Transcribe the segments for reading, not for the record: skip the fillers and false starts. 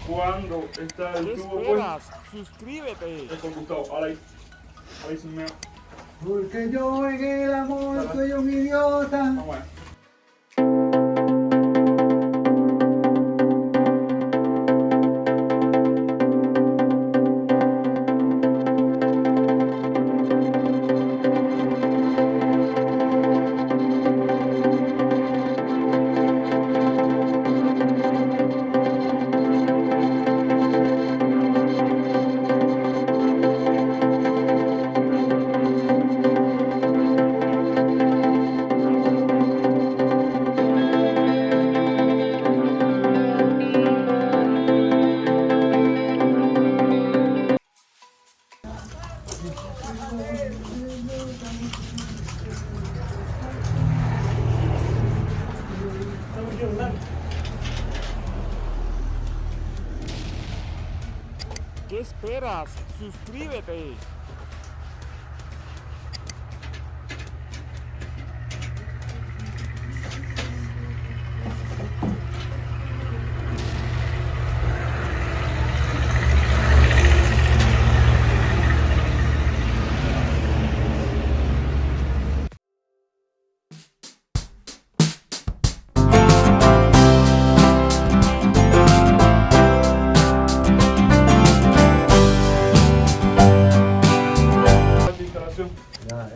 cuando está el ¿Qué tubo esperas? Suscríbete. es con Gustavo. Ahí sin miedo. Porque yo en el amor soy un idiota. Vamos a ver. ¿Qué esperas? Suscríbete.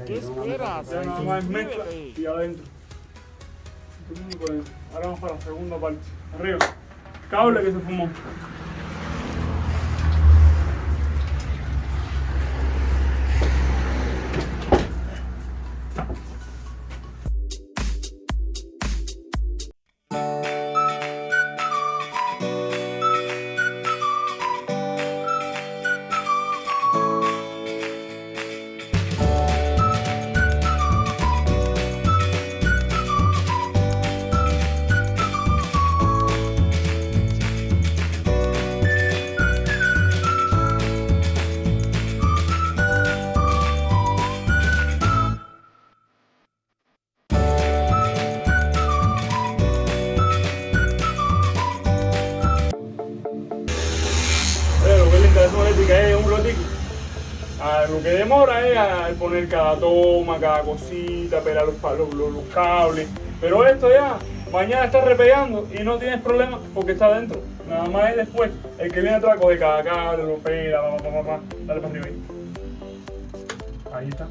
¿Qué esperas? Ya nada más mezcla Suscríbete. y adentro. Ahora vamos para la segunda parte. Arriba. Cable que se fumó. Lo que es la instalación eléctrica es un rotico. Lo que demora es al poner cada toma, cada cosita, pelar los cables. Pero esto ya, mañana está repegando y no tienes problema porque está adentro. Nada más es después. El que viene atrás coge cada cable, lo pela, dale para arriba ahí. Ahí está.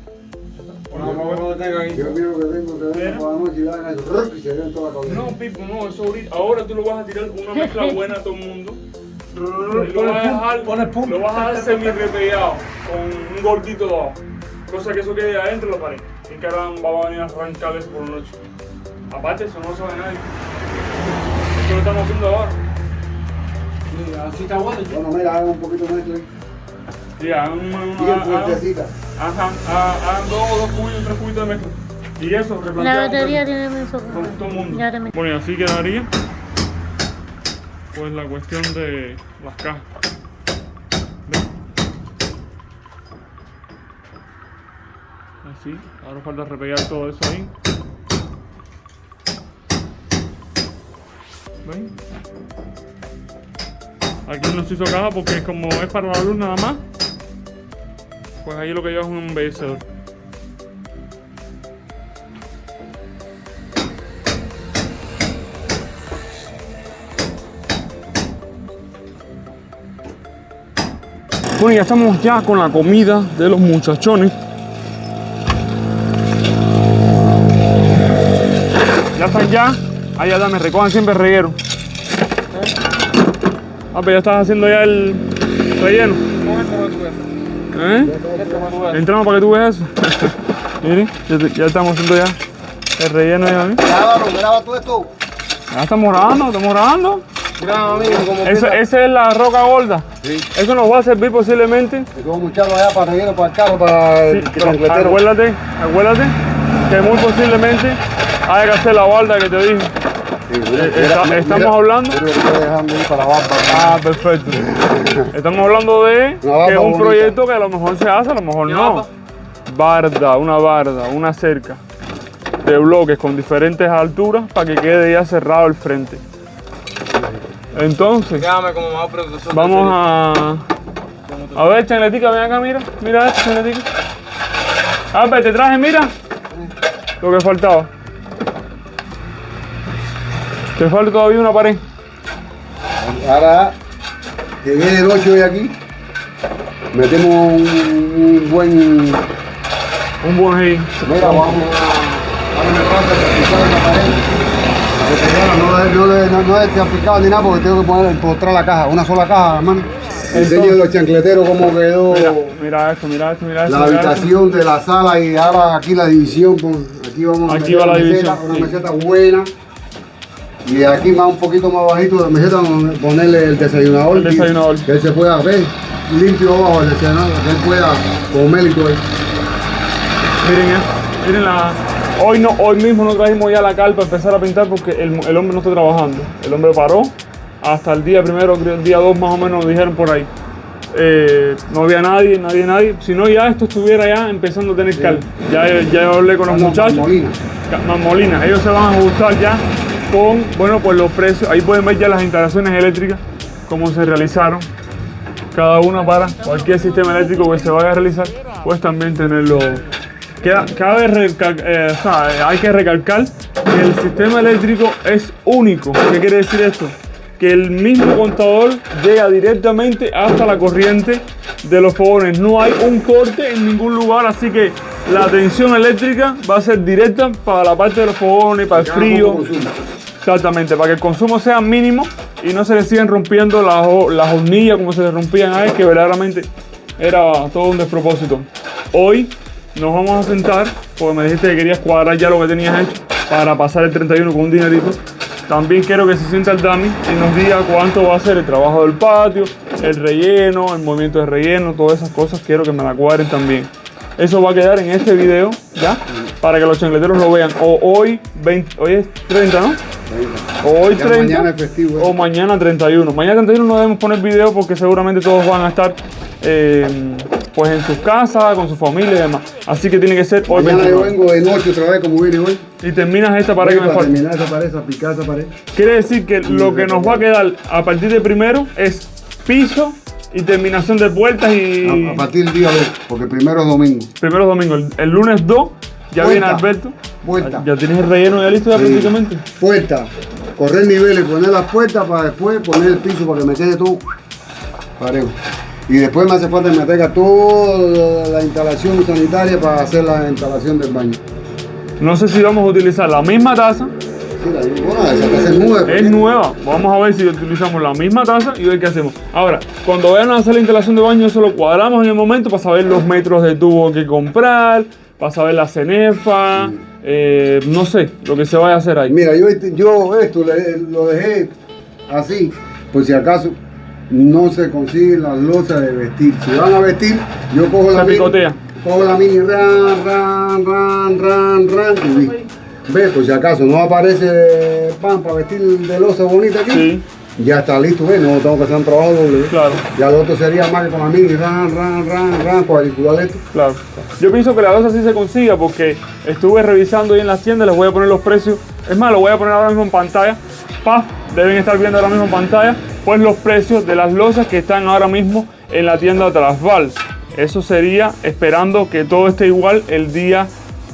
Yo quiero que tengo que ver por la noche y dan el rock y se ven toda la cabeza. No, Pipo, no, eso ahorita. Ahora tú lo vas a tirar una mezcla buena a todo el mundo. Lo vas a dejar, lo vas a dejar semi repegado con un gordito de abajo. Cosa que eso quede adentro de la pared. Y que ahora va a venir a arrancar eso por la noche. Aparte, eso no lo sabe nadie. Eso lo estamos haciendo ahora. Así está bueno. Bueno, mira, hagan un poquito más de Y hagan bien fuertecita. hagan 2 cubitos, 3 cubitos de mezcla. Y eso, La replanteado batería tiene meso. con todo el mundo. Ya te metí. Bueno, y así quedaría pues la cuestión de las cajas. ¿Ven? Así, ahora falta repegar todo eso ahí. ¿Ven? Aquí no se hizo caja porque como es para la luz nada más, pues ahí lo que lleva es un embellecedor. Bueno, ya estamos ya con la comida de los muchachones. Ya están ya. Allá dame, recojan siempre el reguero. Ah, pero ya estás haciendo ya el relleno. Entramos para que tú veas eso. Miren, ya estamos haciendo ya el relleno. Graba todo esto. Ya estamos grabando. Graba, amigo, como Esa es la roca gorda. Sí. Eso nos va a servir posiblemente. Y como muchachos allá para relleno para el carro, para el Sí, pero chancletero. acuérdate que muy posiblemente haya que hacer la balda que te dije. Sí, Estamos hablando. Yo lo estoy dejando ahí para la barba. Ah, perfecto. Estamos hablando de Una barba que es un bonita. proyecto que a lo mejor se hace, a lo mejor no. Barda, una cerca de bloques con diferentes alturas para que quede ya cerrado el frente. Entonces, Llámame como más productor. vamos a ver, Chancletica, ven acá, mira. Mira esto, Chancletica. Albert, te traje, mira. Lo que faltaba. Te falta todavía una pared. Ahora que viene el 8 de aquí, metemos un buen. Un buen ahí. Mira, vamos a. Ahora me falta picar la pared. No he aplicado ni nada porque tengo que poner empostrar la caja, una sola caja, hermano. Enseño a los chancleteros cómo quedó Mira esto, mira esto, mira esto. la mira esto. habitación de la sala y ahora aquí la división. Aquí vamos a Aquí meter va la meseta, división, una sí. meseta buena. Y aquí más un poquito más bajito de meseta ponerle el desayunador. El desayunador. Que él se pueda ver limpio abajo el desayunador, que él pueda comer y todo eso. Miren esto, miren la. Hoy mismo no trajimos ya la cal para empezar a pintar porque el hombre no está trabajando. El hombre paró hasta el día primero, el día 2 más o menos nos dijeron por ahí. No había nadie. Si no, ya esto estuviera ya empezando a tener cal. Ya hablé con los muchachos. Molina. Ellos se van a ajustar ya con, bueno, pues los precios. Ahí pueden ver ya las instalaciones eléctricas, cómo se realizaron. Cada una para cualquier sistema eléctrico que se vaya a realizar, pues también tenerlo. Hay que recalcar que el sistema eléctrico es único. ¿Qué quiere decir esto? Que el mismo contador llega directamente hasta la corriente de los fogones. No hay un corte en ningún lugar, así que la tensión eléctrica va a ser directa para la parte de los fogones, para el frío. Exactamente, para que el consumo sea mínimo y no se le sigan rompiendo las hornillas como se le rompían a él, que verdaderamente era todo un despropósito. Hoy nos vamos a sentar, porque me dijiste que querías cuadrar ya lo que tenías hecho para pasar el 31 con un dinerito. También quiero que se sienta el Dami y nos diga cuánto va a ser el trabajo del patio, el relleno, el movimiento de relleno, todas esas cosas quiero que me la cuadren también. Eso va a quedar en este video, ¿ya? Para que los chancleteros lo vean. Hoy es 30, ¿no? O hoy 30 mañana es festivo, o mañana 31. Mañana 31 no debemos poner video porque seguramente todos van a estar pues en sus casas, con su familia y demás. Así que tiene que ser hoy Mañana yo 29. vengo de noche otra vez como vine hoy. Y terminas esta pared que me Para falta. terminar esa pared, esa picar esa pared. Quiere decir que lo que nos va a quedar a partir de primero es piso y terminación de puertas y A partir del día 2, porque primero es domingo. primero domingo. El lunes 2 ya Puerta. viene Alberto. Puerta. Ya tienes el relleno ya listo ya Sí. prácticamente. Puerta, correr niveles, poner las puertas para después poner el piso para que me quede todo parejo. Y después me hace falta que me traiga toda la instalación sanitaria para hacer la instalación del baño. No sé si vamos a utilizar la misma taza. Sí, bueno, esa taza es nueva. Es nueva. Vamos a ver si utilizamos la misma taza y ver qué hacemos. Ahora, cuando vayan a hacer la instalación de baño, eso lo cuadramos en el momento para saber los metros de tubo que comprar, para saber la cenefa, no sé, lo que se vaya a hacer ahí. Mira, yo esto lo dejé así, por si acaso no se consiguen las losas de vestir. Si van a vestir, yo cojo la picotea. cojo la mini, ran, y vi. Ve, por si acaso no aparece pan para vestir de losa bonita aquí, Sí. ya está listo, ve, no tengo que hacer un trabajo doble. Claro. Ya lo otro sería más que con la mini, ran, cuadricular esto. Claro. Yo pienso que la losa sí se consiga porque estuve revisando ahí en las tiendas, les voy a poner los precios. Es más, lo voy a poner ahora mismo en pantalla. Deben estar viendo ahora mismo en pantalla pues los precios de las losas que están ahora mismo en la tienda Trasval. Eso sería esperando que todo esté igual el día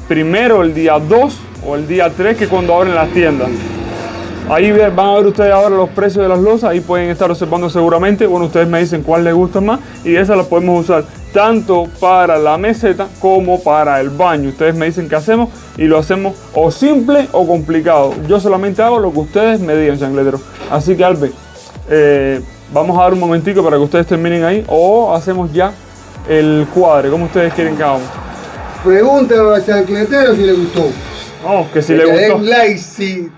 primero, el día 2 o el día 3 que cuando abren las tiendas. Ahí van a ver ustedes ahora los precios de las losas, ahí pueden estar observando seguramente. Bueno, ustedes me dicen cuál les gusta más y esas las podemos usar tanto para la meseta como para el baño. Ustedes me dicen qué hacemos y lo hacemos o simple o complicado. Yo solamente hago lo que ustedes me digan, chancleteros. Así que Albe, vamos a dar un momentico para que ustedes terminen ahí o hacemos ya el cuadre, como ustedes quieren que hagamos. Pregúntale al chancletero si le gustó. No, que si Que le den gustó, like si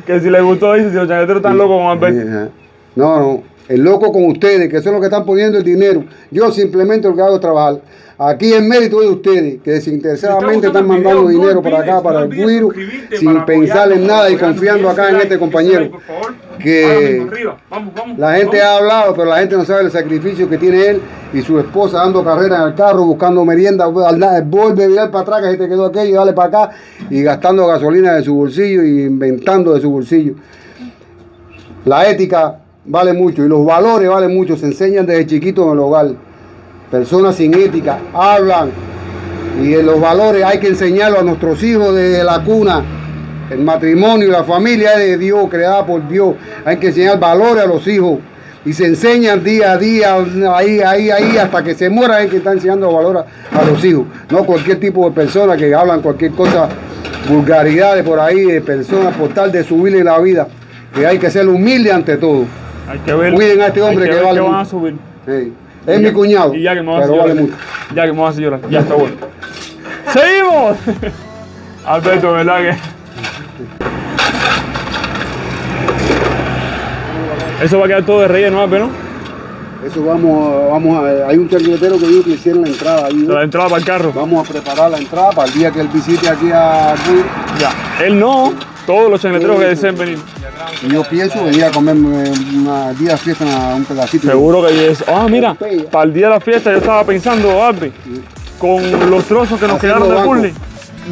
que si le gustó, dice, si los chancleteros están locos con Alberto. Ajá. No, el loco con ustedes, que son los que están poniendo el dinero. Yo simplemente lo que hago es trabajar. Aquí el mérito es de ustedes, que desinteresadamente están mandando dinero para acá, para el cuiro, sin pensar en nada y confiando acá en este compañero. Que la gente ha hablado, pero la gente no sabe el sacrificio que tiene él y su esposa dando carrera en el carro, buscando merienda, vuelve a virar para atrás, que se te quedó aquello, dale para acá, y gastando gasolina de su bolsillo y inventando de su bolsillo. La ética vale mucho y los valores valen mucho, se enseñan desde chiquitos en el hogar. Personas sin ética hablan y en los valores hay que enseñarlo a nuestros hijos desde la cuna. El matrimonio y la familia es de Dios, creada por Dios. Hay que enseñar valores a los hijos y se enseñan día a día, ahí, hasta que se muera hay que estar enseñando valores a los hijos. No cualquier tipo de persona que hablan cualquier cosa, vulgaridades por ahí, de personas por tal de subirle la vida. Que hay que ser humilde ante todo. Hay que ver. Cuiden a este hombre hay que ver vale que van a mucho. subir. Sí. Es mi cuñado, Y ya que me vas a pero hacer vale llorar. mucho. Ya que me vas a hacer llorar. Ya está bueno. ¡Seguimos! Alberto, ¿verdad que? Eso va a quedar todo de relleno, ¿no? Eso vamos a, hay un chancletero que dijo que le hicieron la entrada ahí. La entrada para el carro. Vamos a preparar la entrada para el día que él visite aquí a Guiro. Ya. Él no, todos los chancleteros que deseen venir. Y yo pienso venir a comerme una día de fiesta un pedacito. Seguro que es. Ah, mira, para el día de la fiesta yo estaba pensando, Albi, con los trozos que nos Hacerlo quedaron de banco. puzzle.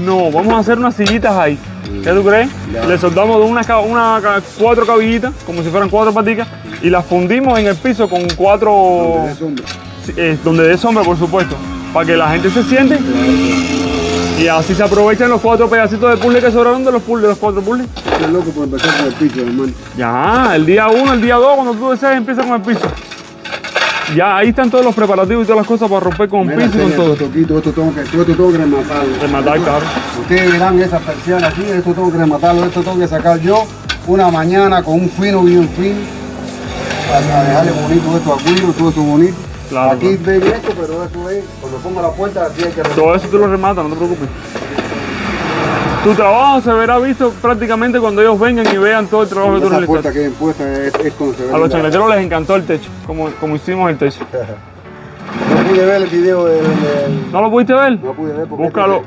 No, vamos a hacer unas sillitas ahí. ¿Qué tú crees? Ya. Le soldamos de cuatro cabillitas, como si fueran 4 paticas, y las fundimos en el piso con 4. De sombra. Donde dé sombra, por supuesto, para que la gente se siente y así se aprovechan los 4 pedacitos de puzzle que sobraron de los 4 puzzles. Estoy loco por empezar con el piso, hermano. Ya, el día 1, el día 2, cuando tú desees, empieza con el piso. Ya, ahí están todos los preparativos y todas las cosas para romper con el Mira, piso y con todo. esto tengo que rematarlo. Rematar, claro. Ustedes verán esas persianas aquí, esto tengo que rematarlo, esto tengo que sacar yo una mañana con un fino bien fino para dejarle bonito esto a Guiro, todo eso bonito. Claro, Aquí ven esto, pero eso es, cuando pongo la puerta, así hay que rematar. Todo eso tú lo rematas, no te preocupes. Tu trabajo se verá visto prácticamente cuando ellos vengan y vean todo el trabajo que tú Esa puerta realizaste. que hay puesta es cuando se ve. A los chancleteros les encantó el techo, como hicimos el techo. No pude ver el video del... ¿No lo pudiste ver? No pude ver porque Búscalo,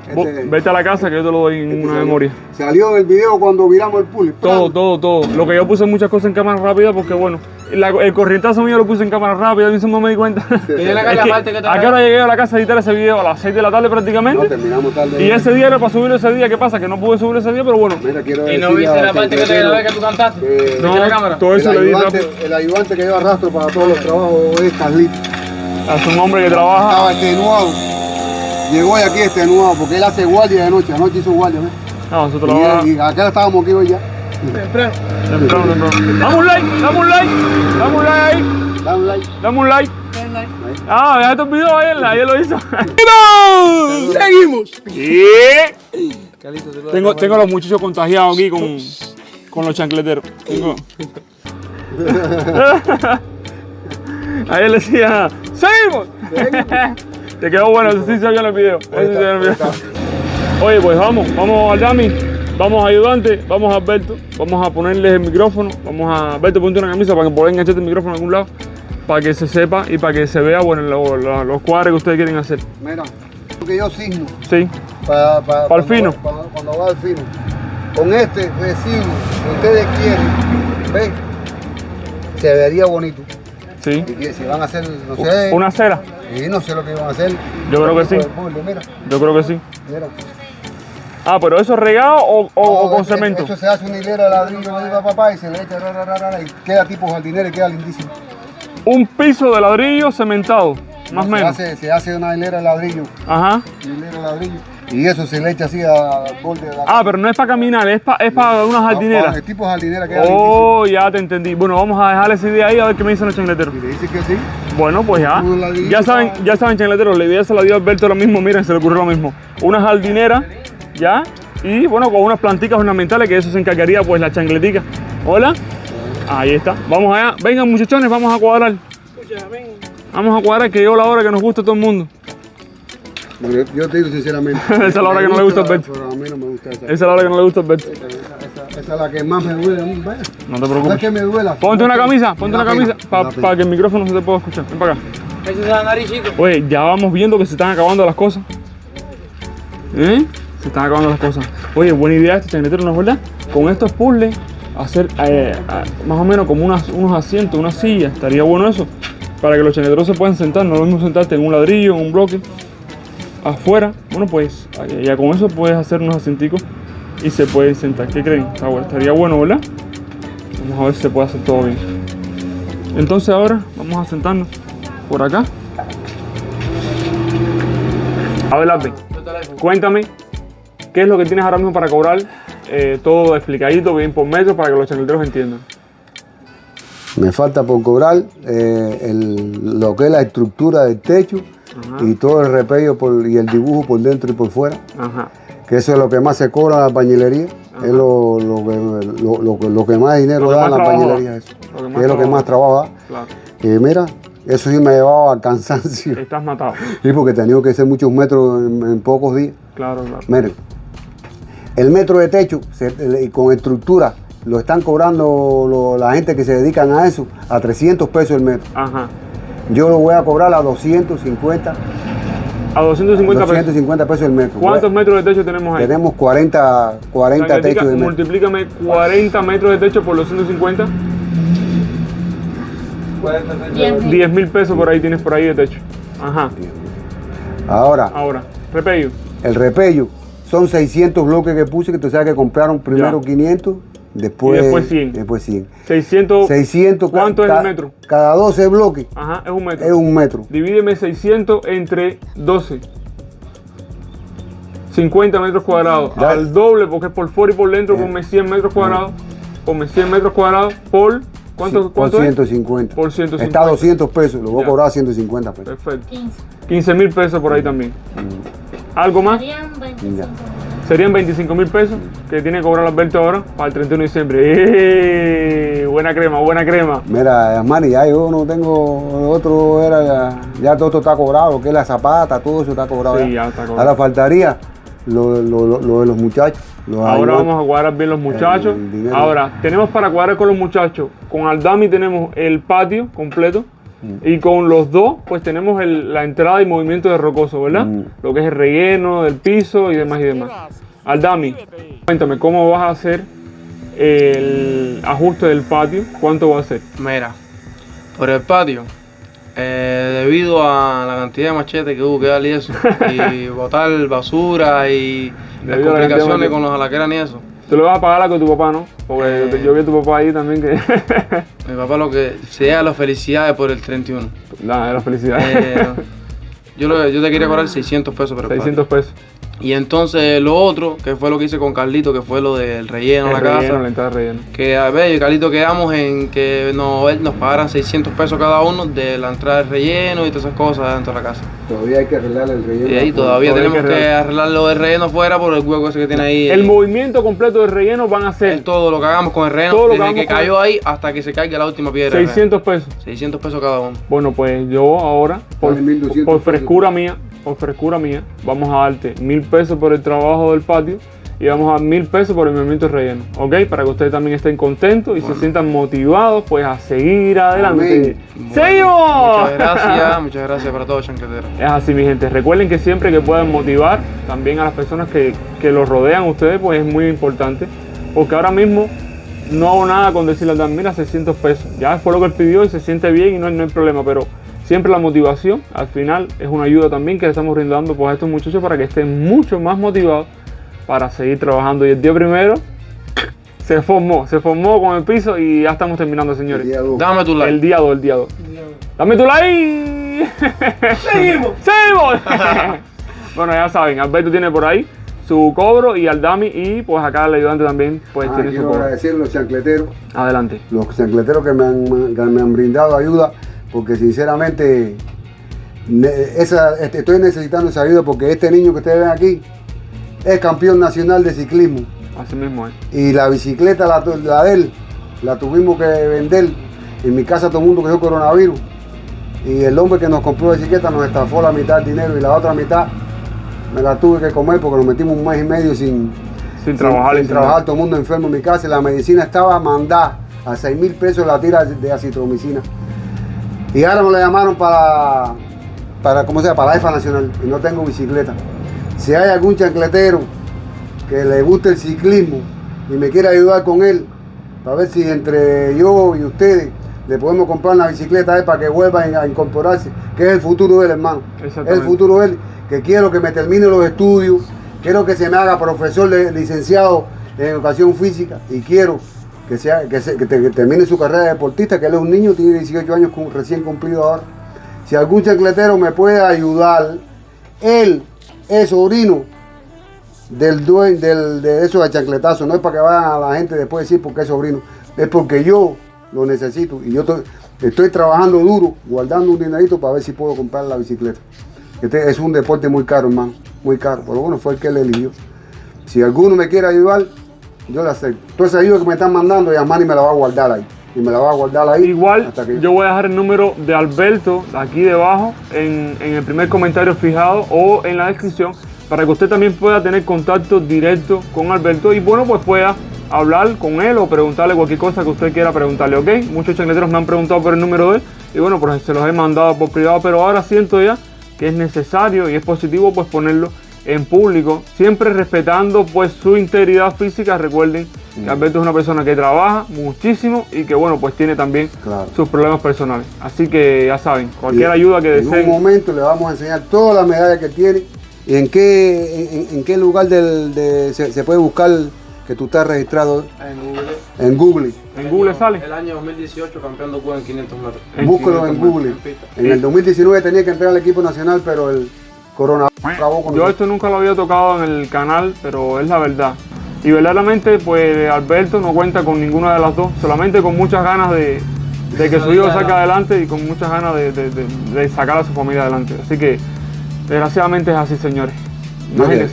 vete a la casa que yo te lo doy en una memoria. Salió en el video cuando viramos el pool. Todo. Lo que yo puse muchas cosas en cámara rápida porque bueno, el corrientazo mío lo puse en cámara rápida, a mí no me di cuenta. Tiene la Es cara que, aparte que te ¿a qué hora llegué a la casa a editar ese video? A las 6 de la tarde No, prácticamente. terminamos tarde. Y ese día era para subirlo ese día. ¿Qué pasa? Que no pude subirlo ese día, pero bueno. Mira, quiero Y no decirle viste al la parte que te chancletero grabé que tú cantaste. que No, la cámara? todo eso el le di ayudante, rápido. el ayudante que yo arrastro para todos los trabajos es Carlito. Es un hombre que trabaja. Estaba extenuado. Llegó de aquí extenuado porque él hace guardia de noche. Anoche hizo guardia, ¿ves? No, nosotros trabaja. Y acá estábamos aquí hoy ya. Temprano. Temprano. Dame un like ahí. Dale un like. Dame un like. Ah, deja estos videos ahí, él lo hizo. Seguimos. Tengo a los muchachos contagiados aquí con los chancleteros. Ahí él decía, ¡seguimos! Te quedó bueno, eso sí se vio en el video. Oye, pues vamos al Dami, vamos a ayudante, vamos a Alberto, vamos a ponerles el micrófono, Alberto, ponte una camisa para que puedan engancharte el micrófono en algún lado, para que se sepa y para que se vea, bueno, los cuadros que ustedes quieren hacer. Mira, lo que yo signo. Sí, Para el fino. Cuando va al fino. Con este recibo que ustedes quieren, ¿ves? Se vería bonito. sí. Y que si van a hacer, no sé. Una cera, Y no sé lo que van a hacer. Yo creo que sí. Mira, yo creo que sí. mira. Ah, pero eso es regado o No, con eso- cemento. Eso se hace una hilera de ladrillo, ahí va papá, y se le echa y queda tipo jardinero y queda lindísimo. Un piso de ladrillo cementado, más o se menos. se hace una hilera de ladrillo, Ajá. una hilera de ladrillo. Y eso se le echa así al borde de la Ah, pero no es para caminar, es para una jardinera. El tipo jardinera queda lindísimo. Oh, ya te entendí. Bueno, vamos a dejar esa idea ahí a ver qué me dicen los chancleteros. Y le dice que sí. Bueno, pues ya. Un ladrillito Ya saben, chancleteros, la idea se la dio Alberto lo mismo, miren, se le ocurrió lo mismo. Una jardinera, ya, y bueno, con unas plantitas ornamentales, que eso se encargaría pues la chancletica. Hola. Ahí está. Vamos allá. Vengan muchachones, vamos a cuadrar. Vamos a cuadrar que llegó la hora que nos gusta a todo el mundo. Bueno, yo te digo sinceramente. Esa es la hora que no le gusta a Alberto. Pero a mí no me gusta esa. Esa es la hora que no le gusta a Alberto. Esa es la que más me duele. Vaya. No te No es preocupes. que me duela. Ponte una camisa, ponte Me una da camisa pena, me para da pena. que el micrófono se te pueda escuchar. Ven para acá. Eso es la nariz, chico. Oye, ya vamos viendo que se están acabando las cosas. ¿Eh? Se están acabando las cosas. Oye, buena idea este chancletero, ¿no es verdad? Con estos puzzles, hacer más o menos como unos asientos, una silla. Estaría bueno eso. Para que los chancleteros se puedan sentar. No es lo mismo sentarte en un ladrillo, en un bloque, afuera. Bueno, pues ya con eso puedes hacer unos asienticos y se pueden sentar. ¿Qué creen? Estaría bueno, ¿verdad? Vamos a ver si se puede hacer todo bien. Entonces ahora vamos a sentarnos por acá. A ver, Alvin, cuéntame, ¿qué es lo que tienes ahora mismo para cobrar? Todo explicadito, bien por metro, para que los chancleteros entiendan. Me falta por cobrar lo que es la estructura del techo. Ajá. Y todo el repello y el dibujo por dentro y por fuera. Ajá. Que eso es lo que más se cobra en la pañilería. Ajá. Es lo que más dinero da en la pañilería. Eso. Que es lo que más trabajo da. Claro. Mira, eso sí me ha llevado al cansancio. Estás matado. Sí, porque he tenido que hacer muchos metros en pocos días. Claro, claro. Miren, el metro de techo con estructura lo están cobrando la gente que se dedican a eso a 300 pesos el metro. Ajá. Yo lo voy a cobrar a 250. A 250 pesos. 250 pesos el metro. ¿Cuántos metros de techo tenemos ahí? Tenemos 40 techos de metro. Multiplícame 40 metros de techo por 250. 10.000 pesos por ahí tienes por ahí de techo. Ajá. Ahora, repello. El repello son 600 bloques que puse, que tú sabes que compraron primero 500. Después 100. Después 100. 600. ¿Cuánto es el metro? Cada 12 bloques. Ajá, es un metro. Es un metro. Divídeme 600 entre 12. 50 metros cuadrados. Ya. Al doble, porque es por fuera y por dentro, ponme 100 metros cuadrados. Ponme 100 metros cuadrados por... ¿Cuánto por 150. Es? Por 150. Está a 200 pesos, lo voy a cobrar a 150 pesos. Perfecto. 15.000 pesos por ahí también. ¿Algo más? Serían 25.000 pesos que tiene que cobrar Alberto ahora para el 31 de diciembre. Buena crema, buena crema. Mira, Manny, ya yo no tengo otro, ya todo esto está cobrado, lo que es la zapata, todo eso está cobrado. Sí, ya está cobrado. Ahora faltaría lo de los muchachos. Ahora vamos a cuadrar bien los muchachos. Ahora, tenemos para cuadrar con los muchachos, con Aldami tenemos el patio completo. Y con los dos, pues tenemos la entrada y movimiento de rocoso, ¿verdad? Lo que es el relleno del piso y demás y demás. Aldami, cuéntame, ¿cómo vas a hacer el ajuste del patio? ¿Cuánto va a ser? Mira, por el patio, debido a la cantidad de machetes que hubo que darle eso, y botar basura y las complicaciones con los alaqueras y eso. Tú le vas a pagar algo a tu papá, ¿no? Porque yo vi a tu papá ahí también que... Mi papá lo que sea las felicidades por el 31. Las felicidades. Yo te quería cobrar 600 pesos por el 600 pesos. Y entonces lo otro, que fue lo que hice con Carlito, que fue lo del relleno en la casa. La entrada de relleno. Que a ver, yo y Carlito quedamos en que él nos pagaran 600 pesos cada uno de la entrada del relleno y todas esas cosas dentro de la casa. Todavía hay que arreglar el relleno. Y ahí todavía tenemos que arreglar lo del relleno afuera por el hueco ese que tiene ahí. El movimiento completo del relleno van a ser... todo lo que hagamos con el relleno, desde que cayó ahí hasta que se caiga la última piedra. 600 pesos. 600 pesos cada uno. Bueno, pues yo ahora, por frescura mía, vamos a darte 1.000 pesos por el trabajo del patio y vamos a dar 1.000 pesos por el movimiento de relleno, ¿ok? Para que ustedes también estén contentos y se sientan motivados pues a seguir adelante. ¡Seguimos! Muchas gracias para todos, chancleteros. Es así, mi gente. Recuerden que siempre que puedan motivar también a las personas que los rodean a ustedes, pues es muy importante, porque ahora mismo no hago nada con decirle al Dan, mira, 600 pesos. Ya fue lo que él pidió y se siente bien y no hay problema, pero siempre la motivación, al final, es una ayuda también que le estamos brindando pues, a estos muchachos para que estén mucho más motivados para seguir trabajando. Y el día primero se formó con el piso y ya estamos terminando, señores. Dame tu like. El día 2. ¡Dame tu like! ¡Seguimos! Bueno, ya saben, Alberto tiene por ahí su cobro y Aldami y pues acá el ayudante también pues tiene su cobro. Quiero agradecer a los chancleteros. Adelante. Los chancleteros que me han brindado ayuda. Porque sinceramente estoy necesitando esa ayuda porque este niño que ustedes ven aquí es campeón nacional de ciclismo. Así mismo es. Y la bicicleta, la de él, la tuvimos que vender. En mi casa todo el mundo cogió coronavirus. Y el hombre que nos compró la bicicleta nos estafó la mitad del dinero y la otra mitad me la tuve que comer porque nos metimos un mes y medio sin trabajar, todo el mundo enfermo en mi casa. Y la medicina estaba mandada a 6.000 pesos la tira de acitromicina. Y ahora me la llamaron para la EFA Nacional y no tengo bicicleta. Si hay algún chancletero que le guste el ciclismo y me quiere ayudar con él, para ver si entre yo y ustedes le podemos comprar una bicicleta a él para que vuelva a incorporarse, que es el futuro de él, hermano. Es el futuro de él, que quiero que me termine los estudios, quiero que se me haga profesor licenciado en educación física y quiero que termine su carrera de deportista, que él es un niño, tiene 18 años recién cumplido ahora. Si algún chancletero me puede ayudar, él es sobrino del dueño de esos de chancletazo, no es para que vayan a la gente después decir porque es sobrino, es porque yo lo necesito y yo estoy trabajando duro, guardando un dinerito para ver si puedo comprar la bicicleta. Este es un deporte muy caro, hermano, muy caro, pero bueno, fue el que él eligió. Si alguno me quiere ayudar, yo le acepto. Toda esa ayuda que me están mandando, Yasmani me la va a guardar ahí. Y me la va a guardar ahí. Igual, yo voy a dejar el número de Alberto aquí debajo, en el primer comentario fijado o en la descripción, para que usted también pueda tener contacto directo con Alberto y bueno, pues pueda hablar con él o preguntarle cualquier cosa que usted quiera preguntarle, ¿ok? Muchos chancleteros me han preguntado por el número de él y bueno, pues se los he mandado por privado, pero ahora siento ya que es necesario y es positivo pues ponerlo en público, siempre respetando pues su integridad física. Recuerden que Alberto es una persona que trabaja muchísimo y que bueno, pues tiene también sus problemas personales. Así que ya saben, cualquier ayuda que deseen. En un momento le vamos a enseñar todas las medallas que tiene y en qué lugar se puede buscar que tú estás registrado en Google. En Google sale. El año 2018 campeón de Cuba en 500 metros. Búsquelo en Google. En el 2019 tenía que entrar al equipo nacional, pero el coronavirus acabó con Yo esto nunca lo había tocado en el canal, pero es la verdad. Y verdaderamente, pues Alberto no cuenta con ninguna de las dos, solamente con muchas ganas de que su hijo salga adelante y con muchas ganas de sacar a su familia adelante. Así que, desgraciadamente es así, señores.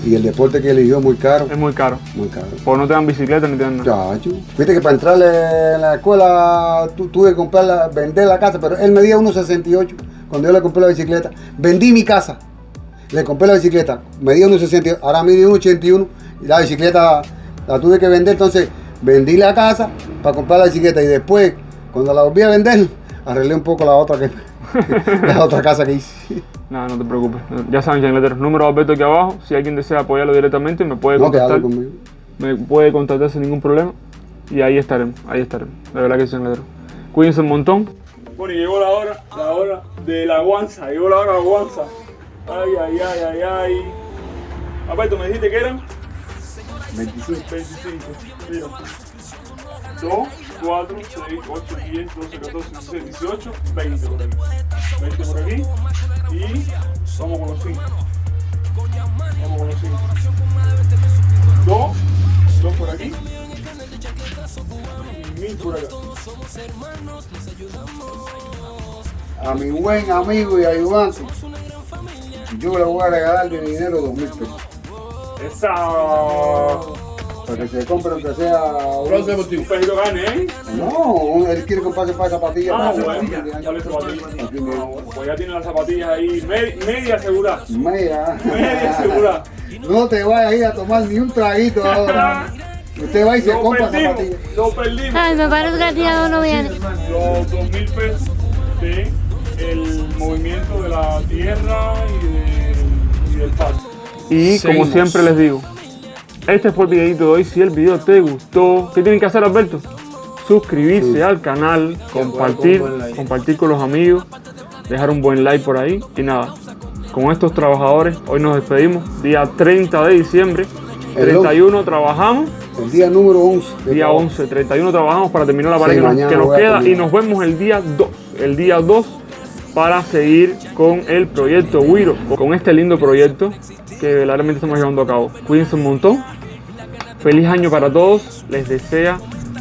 Y el deporte que eligió es muy caro. Es muy caro. Muy caro. Porque no te dan bicicleta ni te dan nada. Chacho. Viste que para entrar en la escuela tuve que vender la casa, pero él medía 1,68 cuando yo le compré la bicicleta. Vendí mi casa. Le compré la bicicleta, medía 1,68, ahora mide 1,81 y la bicicleta la tuve que vender, entonces vendí la casa para comprar la bicicleta y después, cuando la volví a vender, arreglé un poco la otra casa que hice. No, no te preocupes. Ya saben, chancleteros, número de Alberto aquí abajo. Si alguien desea apoyarlo directamente, me puede contactar. Me puede contactar sin ningún problema. Y ahí estaremos, ahí estaremos. De verdad que sí, chancleteros. Cuídense un montón. Bueno, y llegó la hora de la guanza. Llegó la hora de la guanza. Ay, ay, ay, ay, ay. Alberto, me dijiste que eran 25. 25. Mira. 2, 4, 6, 8, 10, 12, 14, 16, 18, 20 por aquí. 20 por aquí. Y vamos con los 5. Vamos con los 5. 2 por aquí. Y 1000 por acá. A mi buen amigo y ayudante, yo le voy a regalar de dinero 2,000 pesos. ¡Esa! Para que se compre aunque sea Un pedito gane, ¿eh? No, él quiere comprarse para zapatillas. Bueno, ¿cuáles zapatillas? Pues ya tiene las zapatillas ahí, media segura. Media segura. No te vayas a ir a tomar ni un traguito ahora. Usted va y se compra zapatillas. Lo perdimos. Ay, me parece que el día no viene. Los 2,000 pesos de el movimiento de la tierra y del parque. Y como siempre les digo, este fue el videito de hoy. Si el video te gustó, ¿qué tienen que hacer, Alberto? Suscribirse al canal, compartir con los amigos, dejar un buen like por ahí. Y nada, con estos trabajadores, hoy nos despedimos. Día 30 de diciembre, 31 trabajamos. El día número 11. Día 11, 31 trabajamos para terminar la pared que nos queda. Y nos vemos el día 2. El día 2 para seguir con el proyecto Wiro, con este lindo proyecto que verdaderamente estamos llevando a cabo. Cuídense un montón. Feliz año para todos. Les desea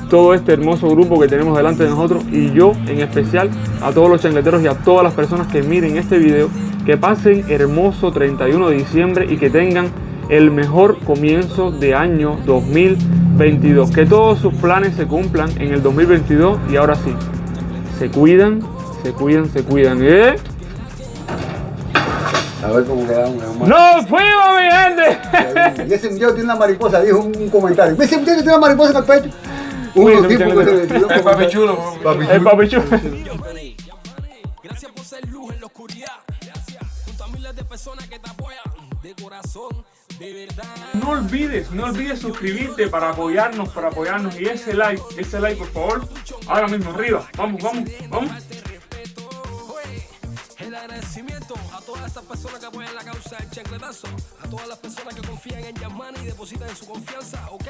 todo este hermoso grupo que tenemos delante de nosotros y yo en especial a todos los chancleteros y a todas las personas que miren este video, que pasen hermoso 31 de diciembre y que tengan el mejor comienzo de año 2022. Que todos sus planes se cumplan en el 2022 y ahora sí, se cuidan. A ver cómo quedamos. ¡Nos fuimos, mi gente! Y ese muchacho tiene una mariposa, dijo un comentario. Ese muchacho tiene una mariposa en el pecho. El papi chulo. El papi chulo. Gracias por ser luz en la oscuridad. Gracias. Junto a miles de personas que te apoyan de corazón, de verdad. No olvides suscribirte para apoyarnos y ese like por favor, ahora mismo arriba. Vamos. El agradecimiento a todas esas personas que apoyan la causa del chancletazo, a todas las personas que confían en Yasmani y depositan en su confianza, ¿ok?